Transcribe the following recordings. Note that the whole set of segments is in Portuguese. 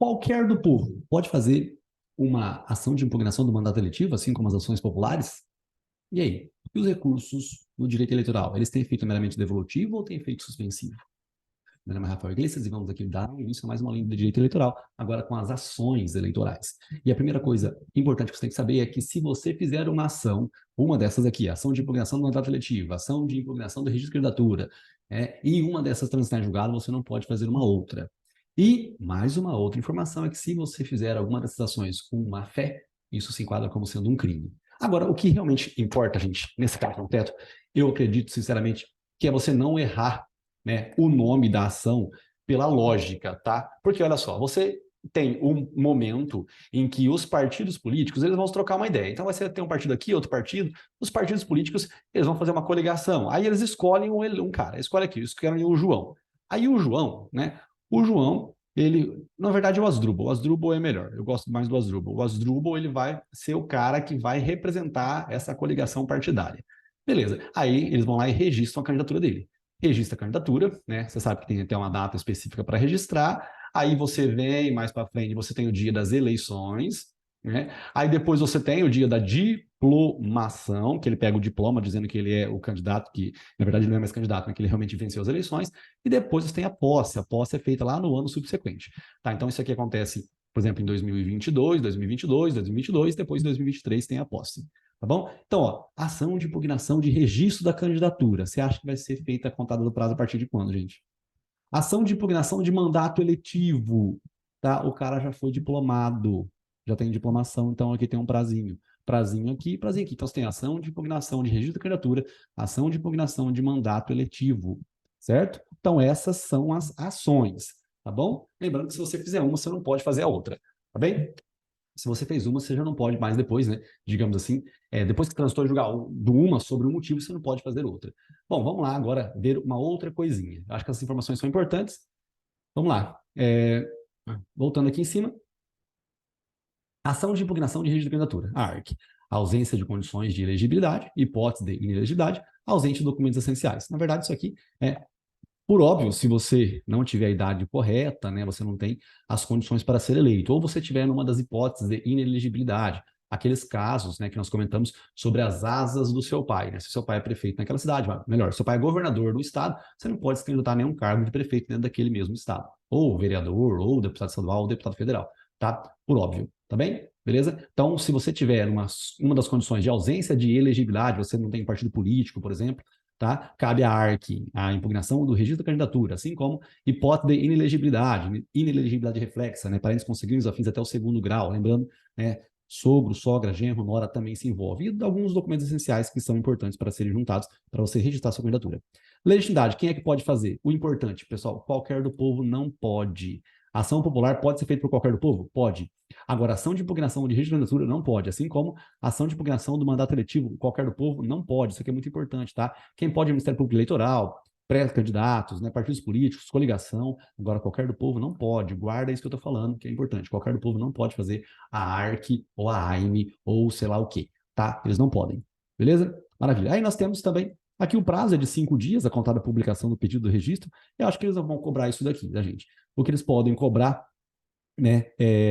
qualquer do povo pode fazer uma ação de impugnação do mandato eletivo, assim como as ações populares? E aí? E os recursos no direito eleitoral? Eles têm efeito meramente devolutivo ou têm efeito suspensivo? Meu nome é Rafael Iglesias e vamos aqui dar início a mais uma lei de direito eleitoral, agora com as ações eleitorais. E a primeira coisa importante que você tem que saber é que se você fizer uma ação, uma dessas aqui, ação de impugnação do mandato eletivo, ação de impugnação do registro de candidatura, e uma dessas transitar em julgado, você não pode fazer uma outra. E mais uma outra informação é que se você fizer alguma dessas ações com má fé, isso se enquadra como sendo um crime. Agora, o que realmente importa, gente, nesse caso concreto, eu acredito sinceramente que é você não errar, né, o nome da ação pela lógica, tá? Porque olha só, você tem um momento em que os partidos políticos eles vão trocar uma ideia. Então você tem um partido aqui, outro partido. Os partidos políticos eles vão fazer uma coligação. Aí eles escolhem um cara, escolhe aqui, escolhem o João. Aí o João, né? O João, ele, na verdade, é o Asdrubal. O Asdrubal é melhor. Eu gosto mais do Asdrubal. O Asdrubal ele vai ser o cara que vai representar essa coligação partidária. Beleza. Aí eles vão lá e registram a candidatura dele. Registra a candidatura, né? Você sabe que tem até uma data específica para registrar. Aí você vem mais para frente, você tem o dia das eleições, né? Aí depois você tem o dia da diplomação, que ele pega o diploma dizendo que ele é o candidato, que na verdade ele não é mais candidato, né? Que ele realmente venceu as eleições. E depois você tem a posse. A posse é feita lá no ano subsequente. Tá? Então isso aqui acontece, por exemplo, em 2022, 2022, 2022, depois em 2023 tem a posse. Tá bom? Então, ó, ação de impugnação de registro da candidatura. Você acha que vai ser feita a contada do prazo a partir de quando, gente? Ação de impugnação de mandato eletivo. Tá? O cara já foi diplomado, já tem diplomação, então aqui tem um prazinho. Prazinho aqui, prazinho aqui. Então, você tem ação de impugnação de registro da candidatura, ação de impugnação de mandato eletivo, certo? Então, essas são as ações, tá bom? Lembrando que se você fizer uma, você não pode fazer a outra, tá bem? Se você fez uma, você já não pode mais depois, né? Digamos assim, depois que transitou a julgar do uma sobre um motivo, você não pode fazer outra. Bom, vamos lá agora ver uma outra coisinha. Acho que essas informações são importantes. Vamos lá. Voltando aqui em cima. Ação de impugnação de registro de candidatura, ARC. Ausência de condições de elegibilidade, hipótese de inelegibilidade, ausente de documentos essenciais. Na verdade, isso aqui por óbvio, se você não tiver a idade correta, né, você não tem as condições para ser eleito, ou você tiver numa das hipóteses de inelegibilidade, aqueles casos, né, que nós comentamos sobre as asas do seu pai, né? Se seu pai é prefeito naquela cidade, melhor, se seu pai é governador do estado, você não pode se candidatar a nenhum cargo de prefeito dentro daquele mesmo estado, ou vereador, ou deputado estadual, ou deputado federal, tá? Por óbvio, tá bem? Beleza? Então, se você tiver uma das condições de ausência de elegibilidade, você não tem partido político, por exemplo, tá? Cabe à ARC a impugnação do registro da candidatura, assim como hipótese de inelegibilidade reflexa, né? Parentes consanguíneos afins até o segundo grau, lembrando, né? Sogro, sogra, genro, nora também se envolve. E alguns documentos essenciais que são importantes para serem juntados para você registrar sua candidatura. Legitimidade, quem é que pode fazer? O importante, pessoal, qualquer do povo não pode. Ação popular pode ser feita por qualquer do povo? Pode. Agora, ação de impugnação de registro de candidatura não pode, assim como ação de impugnação do mandato eletivo, qualquer do povo, não pode. Isso aqui é muito importante, tá? Quem pode é o Ministério Público Eleitoral, pré-candidatos, né, partidos políticos, coligação. Agora, qualquer do povo não pode. Guarda isso que eu estou falando, que é importante. Qualquer do povo não pode fazer a ARC ou a AIME ou sei lá o quê, tá? Eles não podem. Beleza? Maravilha. Aí nós temos também, aqui o prazo é de 5 dias, a contada publicação do pedido do registro. Eu acho que eles não vão cobrar isso daqui, da gente. O que eles podem cobrar, né,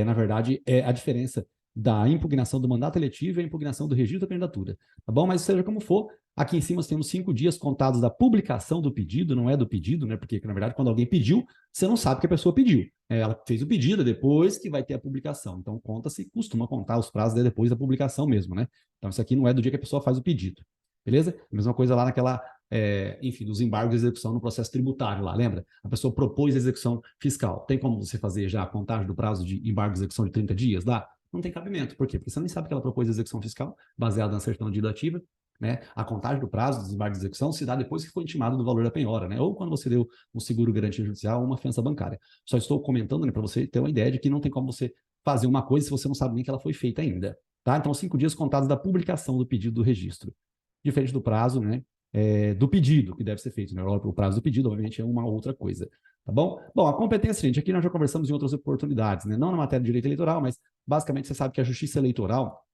na verdade, é a diferença da impugnação do mandato eletivo e a impugnação do registro da candidatura, tá bom? Mas seja como for, aqui em cima nós temos 5 dias contados da publicação do pedido, não é do pedido, né? Porque, na verdade, quando alguém pediu, você não sabe que a pessoa pediu. Ela fez o pedido, depois que vai ter a publicação. Então, conta-se, costuma contar os prazos depois da publicação mesmo, né? Então, isso aqui não é do dia que a pessoa faz o pedido, beleza? A mesma coisa lá naquela enfim, dos embargos de execução no processo tributário lá, lembra? A pessoa propôs a execução fiscal. Tem como você fazer já a contagem do prazo de embargo de execução de 30 dias lá? Não tem cabimento. Por quê? Porque você nem sabe que ela propôs a execução fiscal baseada na certidão de dativa, né? A contagem do prazo dos embargos de execução se dá depois que foi intimado do valor da penhora, né? Ou quando você deu um seguro garantia judicial ou uma fiança bancária. Só estou comentando, né, para você ter uma ideia de que não tem como você fazer uma coisa se você não sabe nem que ela foi feita ainda, tá? Então, 5 dias contados da publicação do pedido do registro. Diferente do prazo, né? Do pedido que deve ser feito, né? O prazo do pedido, obviamente, é uma outra coisa, tá bom? Bom, a competência, gente, aqui nós já conversamos em outras oportunidades, né? Não na matéria de direito eleitoral, mas basicamente você sabe que a justiça eleitoral,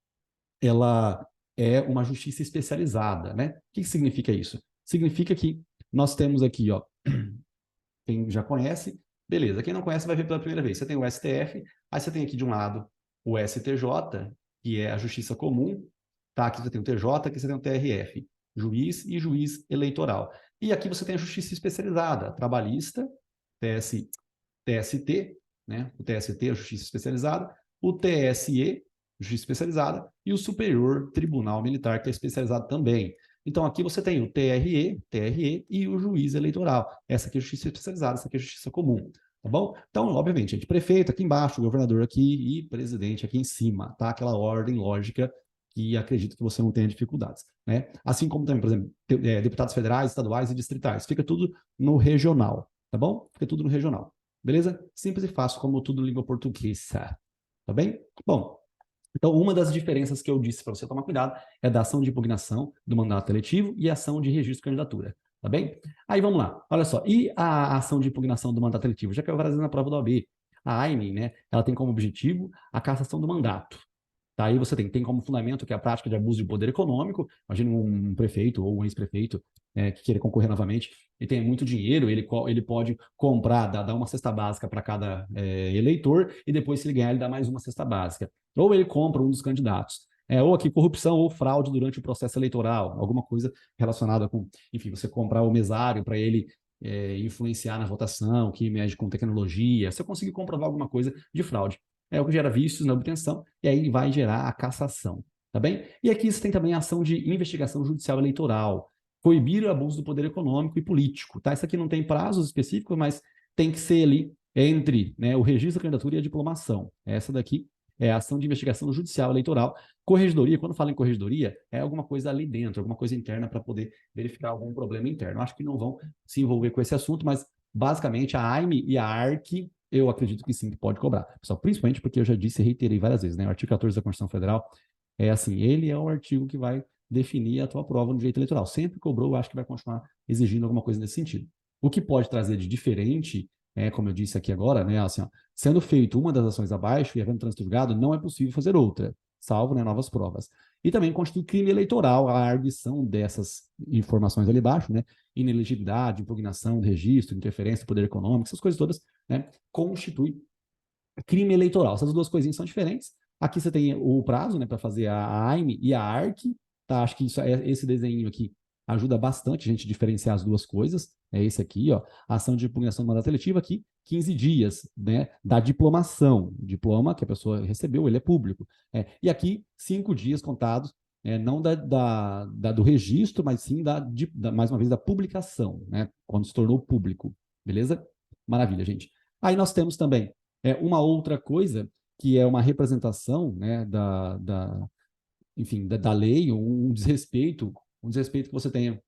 ela é uma justiça especializada, né? O que significa isso? Significa que nós temos aqui, ó, quem já conhece, Beleza, quem não conhece vai ver pela primeira vez. Você tem o STF, aí você tem aqui de um lado o STJ, que é a Justiça Comum, tá? Aqui você tem o TJ, aqui você tem o TRF, juiz e juiz eleitoral. E aqui você tem a Justiça Especializada, trabalhista, TST, né? O TST, a Justiça Especializada, o TSE, Justiça Especializada, e o Superior Tribunal Militar, que é especializado também. Então, aqui você tem o TRE e o juiz eleitoral. Essa aqui é a justiça especializada, essa aqui é a justiça comum. Tá bom? Então, obviamente, gente, prefeito aqui embaixo, governador aqui e presidente aqui em cima, tá? Aquela ordem lógica que acredito que você não tenha dificuldades, né? Assim como também, por exemplo, deputados federais, estaduais e distritais. Fica tudo no regional, tá bom? Fica tudo no regional. Beleza? Simples e fácil, como tudo língua portuguesa. Tá bem? Bom, então, uma das diferenças que eu disse para você tomar cuidado é da ação de impugnação do mandato eletivo e a ação de registro de candidatura. Tá bem? Aí vamos lá. Olha só. E a ação de impugnação do mandato eletivo? Já que eu vou fazer na prova da OAB. A AIME, né, ela tem como objetivo a cassação do mandato. Tá? Aí você tem como fundamento que é a prática de abuso de poder econômico. Imagina um prefeito ou um ex-prefeito que queira concorrer novamente e tem muito dinheiro, ele pode comprar, dar uma cesta básica para cada eleitor e depois, se ele ganhar, ele dá mais uma cesta básica. Ou ele compra um dos candidatos. Ou aqui corrupção ou fraude durante o processo eleitoral, alguma coisa relacionada com, enfim, você comprar o mesário para ele influenciar na votação, que mexe com tecnologia, você conseguir comprovar alguma coisa de fraude. É o que gera vícios na obtenção, e aí vai gerar a cassação, tá bem? E aqui você tem também a ação de investigação judicial eleitoral, coibir o abuso do poder econômico e político, tá? Isso aqui não tem prazos específicos, mas tem que ser ali entre, né, o registro da candidatura e a diplomação. Essa daqui é a ação de investigação judicial eleitoral. Corregedoria, quando fala em corregedoria, é alguma coisa ali dentro, alguma coisa interna para poder verificar algum problema interno. Acho que não vão se envolver com esse assunto, mas basicamente a AIME e a ARC, eu acredito que sim, que pode cobrar. Pessoal, principalmente porque eu já disse e reiterei várias vezes, né? O artigo 14 da Constituição Federal é assim, ele é o artigo que vai definir a tua prova no direito eleitoral. Sempre cobrou, eu acho que vai continuar exigindo alguma coisa nesse sentido. O que pode trazer de diferente, como eu disse aqui agora, né, assim, ó, sendo feito uma das ações abaixo e havendo trânsito julgado, não é possível fazer outra, salvo, né, novas provas. E também constitui crime eleitoral a arguição dessas informações ali abaixo, né, inelegibilidade, impugnação de registro, interferência do poder econômico, essas coisas todas, né, constitui crime eleitoral. Essas duas coisinhas são diferentes. Aqui você tem o prazo, né, para fazer a AIME e a ARC, tá? Acho que esse desenho aqui ajuda bastante a gente diferenciar as duas coisas. É esse aqui, ó, a ação de impugnação do mandato eletivo aqui, 15 dias, né, da diplomação. Diploma que a pessoa recebeu, ele é público. E aqui, 5 dias contados, não do registro, mas sim mais uma vez, da publicação, né, quando se tornou público. Beleza? Maravilha, gente. Aí nós temos também uma outra coisa que é uma representação, né, enfim, da lei, um desrespeito que você tenha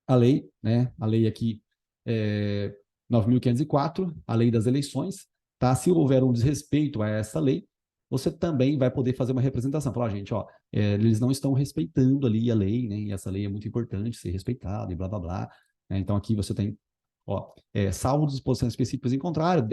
à lei, né, a lei aqui 9.504, a lei das eleições, tá? Se houver um desrespeito a essa lei, você também vai poder fazer uma representação. Falar, gente, ó, eles não estão respeitando ali a lei, né, e essa lei é muito importante ser respeitada e blá, blá, blá. Então, aqui você tem salvo disposições específicas em contrário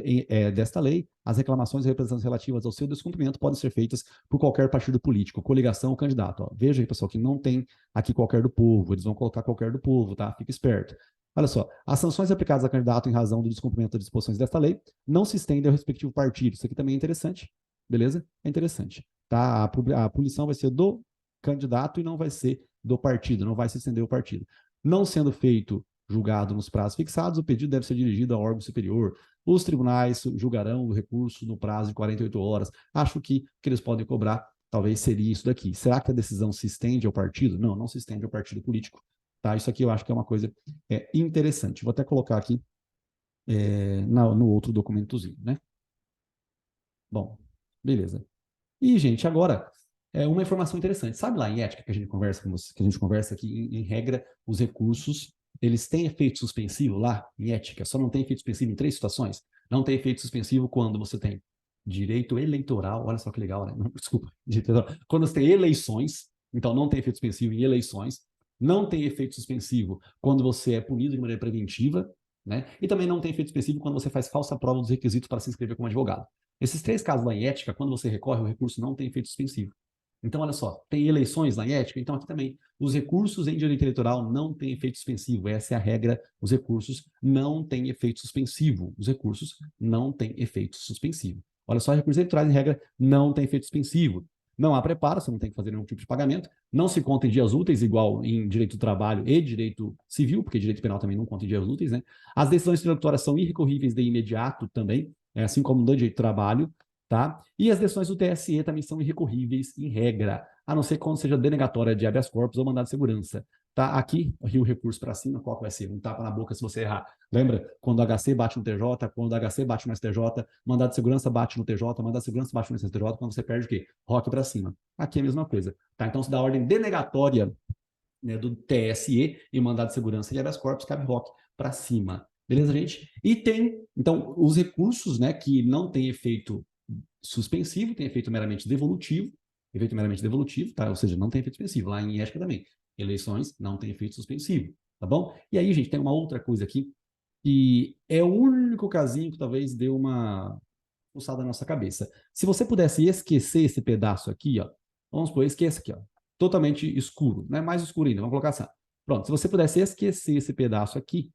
desta lei, as reclamações e representações relativas ao seu descumprimento podem ser feitas por qualquer partido político, coligação ou candidato. Veja aí, pessoal, que não tem aqui qualquer do povo, eles vão colocar qualquer do povo, tá? Fica esperto. Olha só, as sanções aplicadas a candidato em razão do descumprimento das disposições desta lei não se estendem ao respectivo partido. Isso aqui também é interessante, beleza? É interessante. Tá? A punição vai ser do candidato e não vai ser do partido, não vai se estender ao partido. Não sendo feito julgado nos prazos fixados, o pedido deve ser dirigido ao órgão superior. Os tribunais julgarão o recurso no prazo de 48 horas. Acho que o que eles podem cobrar talvez seria isso daqui. Será que a decisão se estende ao partido? Não, não se estende ao partido político. Tá? Isso aqui eu acho que é uma coisa interessante. Vou até colocar aqui no outro documentozinho, né? Bom, beleza. E, gente, agora uma informação interessante. Sabe lá em ética que a gente conversa que a gente conversa aqui, em regra, os recursos eles têm efeito suspensivo lá em ética, só não tem efeito suspensivo em 3 situações. Não tem efeito suspensivo quando você tem direito eleitoral, olha só que legal, né? Não, desculpa, quando você tem eleições, então não tem efeito suspensivo em eleições, não tem efeito suspensivo quando você é punido de maneira preventiva, né? E também não tem efeito suspensivo quando você faz falsa prova dos requisitos para se inscrever como advogado. Esses 3 casos lá em ética, quando você recorre, o recurso não tem efeito suspensivo. Então, olha só, tem eleições na ética, então aqui também, os recursos em direito eleitoral não têm efeito suspensivo, essa é a regra, os recursos não têm efeito suspensivo, os recursos não têm efeito suspensivo. Olha só, recursos eleitorais, em regra, não tem efeito suspensivo. Não há preparo, você não tem que fazer nenhum tipo de pagamento, não se conta em dias úteis, igual em direito do trabalho e direito civil, porque direito penal também não conta em dias úteis, né? As decisões extraditórias são irrecorríveis de imediato também, assim como no direito do trabalho, tá? E as decisões do TSE também são irrecorríveis em regra, a não ser quando seja denegatória de habeas corpus ou mandado de segurança. Tá? Aqui, o recurso para cima, qual que vai ser? Um tapa na boca se você errar. Lembra? Quando o HC bate no TJ, quando o HC bate no STJ, mandado de segurança bate no TJ, mandado de segurança bate no STJ, quando você perde o quê? ROC para cima. Aqui é a mesma coisa. Tá? Então, se dá ordem denegatória, né, do TSE e mandado de segurança e habeas corpus, cabe ROC para cima. Beleza, gente? E tem, então, os recursos, né, que não têm efeito suspensivo, tem efeito meramente devolutivo, tá? Ou seja, não tem efeito suspensivo. Lá em ética também. Eleições não tem efeito suspensivo, tá bom? E aí, gente, tem uma outra coisa aqui, que é o único casinho que talvez deu uma pulsada na nossa cabeça. Se você pudesse esquecer esse pedaço aqui, ó, vamos supor, esqueça aqui, ó, totalmente escuro, né? Mais escuro ainda, vamos colocar assim. Pronto, se você pudesse esquecer esse pedaço aqui,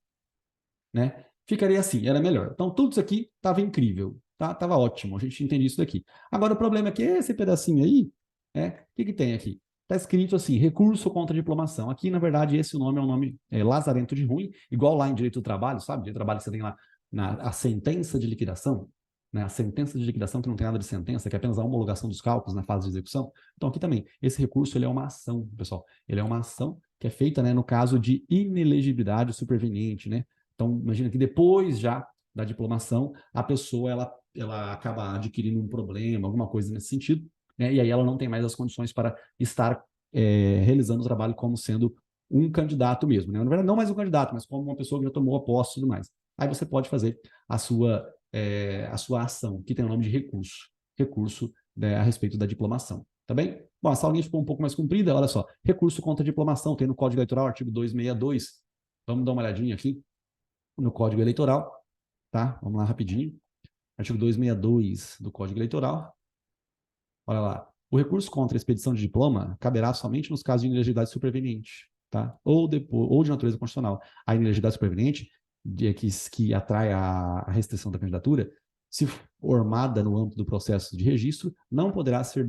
né? Ficaria assim, era melhor. Então, tudo isso aqui estava incrível, tá? Tava ótimo, a gente entende isso daqui. Agora, o problema é que esse pedacinho aí, o que que tem aqui? Está escrito assim, recurso contra diplomação. Aqui, na verdade, esse nome é um nome lazarento de ruim, igual lá em direito do trabalho, sabe? Direito do trabalho você tem lá a sentença de liquidação, né? A sentença de liquidação que não tem nada de sentença, que é apenas a homologação dos cálculos na fase de execução. Então, aqui também, esse recurso ele é uma ação, pessoal. Ele é uma ação que é feita, né, no caso de inelegibilidade superveniente, né? Então, imagina que depois já da diplomação, a pessoa ela acaba adquirindo um problema, alguma coisa nesse sentido, né? E aí ela não tem mais as condições para estar realizando o trabalho como sendo um candidato mesmo, né? Na verdade, não mais um candidato, mas como uma pessoa que já tomou a posse e tudo mais. Aí você pode fazer a sua ação, que tem o nome de recurso, né, a respeito da diplomação. Tá bem? Bom, essa aulinha ficou um pouco mais comprida, olha só. Recurso contra a diplomação, tem no Código Eleitoral, artigo 262. Vamos dar uma olhadinha aqui no Código Eleitoral, tá? Vamos lá rapidinho. Artigo 262 do Código Eleitoral. Olha lá. O recurso contra a expedição de diploma caberá somente nos casos de inelegibilidade superveniente, tá? Ou de natureza constitucional. A inelegibilidade superveniente, que atrai a restrição da candidatura, se formada no âmbito do processo de registro, não poderá ser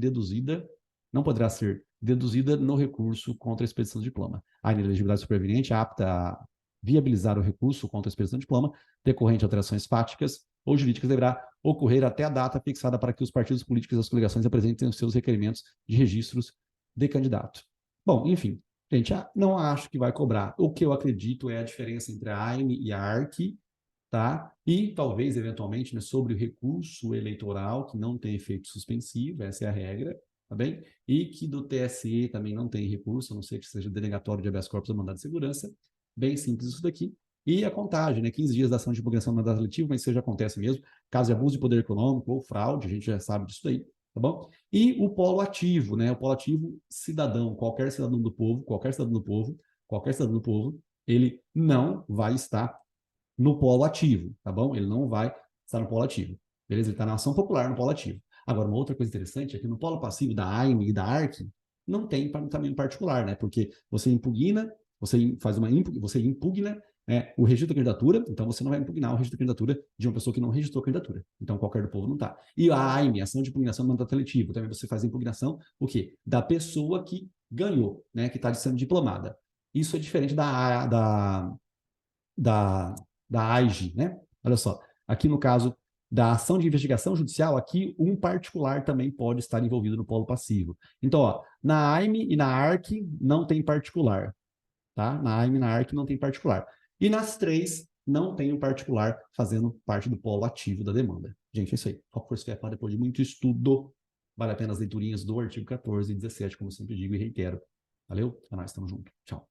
deduzida no recurso contra a expedição de diploma. A inelegibilidade superveniente é apta a viabilizar o recurso contra a expedição de diploma, decorrente de alterações fáticas ou jurídicas, deverá ocorrer até a data fixada para que os partidos políticos e as coligações apresentem os seus requerimentos de registros de candidato. Bom, enfim, gente, não acho que vai cobrar. O que eu acredito é a diferença entre a AIME e a ARC, tá? E talvez, eventualmente, né, sobre o recurso eleitoral, que não tem efeito suspensivo, essa é a regra, tá bem? E que do TSE também não tem recurso, a não ser que seja denegatório de habeas corpus ou mandado de segurança. Bem simples isso daqui. E a contagem, né? 15 dias da ação de impugnação do mandato letivo, mas isso já acontece mesmo. Caso de abuso de poder econômico ou fraude, a gente já sabe disso daí, tá bom? E o polo ativo, né? O polo ativo, cidadão, qualquer cidadão do povo, ele não vai estar no polo ativo, tá bom? Ele não vai estar no polo ativo. Beleza? Ele está na ação popular no polo ativo. Agora, uma outra coisa interessante é que no polo passivo da AIME e da ARC não tem também particular, né? Porque você impugna, você impugna o registro da candidatura, então você não vai impugnar o registro da candidatura de uma pessoa que não registrou a candidatura. Então, qualquer do povo não está. E a AIME, ação de impugnação do mandato eletivo, também você faz a impugnação, o quê? Da pessoa que ganhou, né? Que está sendo diplomada. Isso é diferente da, da AIGE, né? Olha só, aqui no caso da ação de investigação judicial, aqui um particular também pode estar envolvido no polo passivo. Então, ó, na AIME e na ARC não tem particular, tá? Na AIME e na ARC não tem particular. E nas três não tem um particular fazendo parte do polo ativo da demanda. Gente, é isso aí. Foco for STF, depois de muito estudo, vale a pena as leiturinhas do artigo 14 e 17, como eu sempre digo e reitero. Valeu? É nóis, tamo junto. Tchau.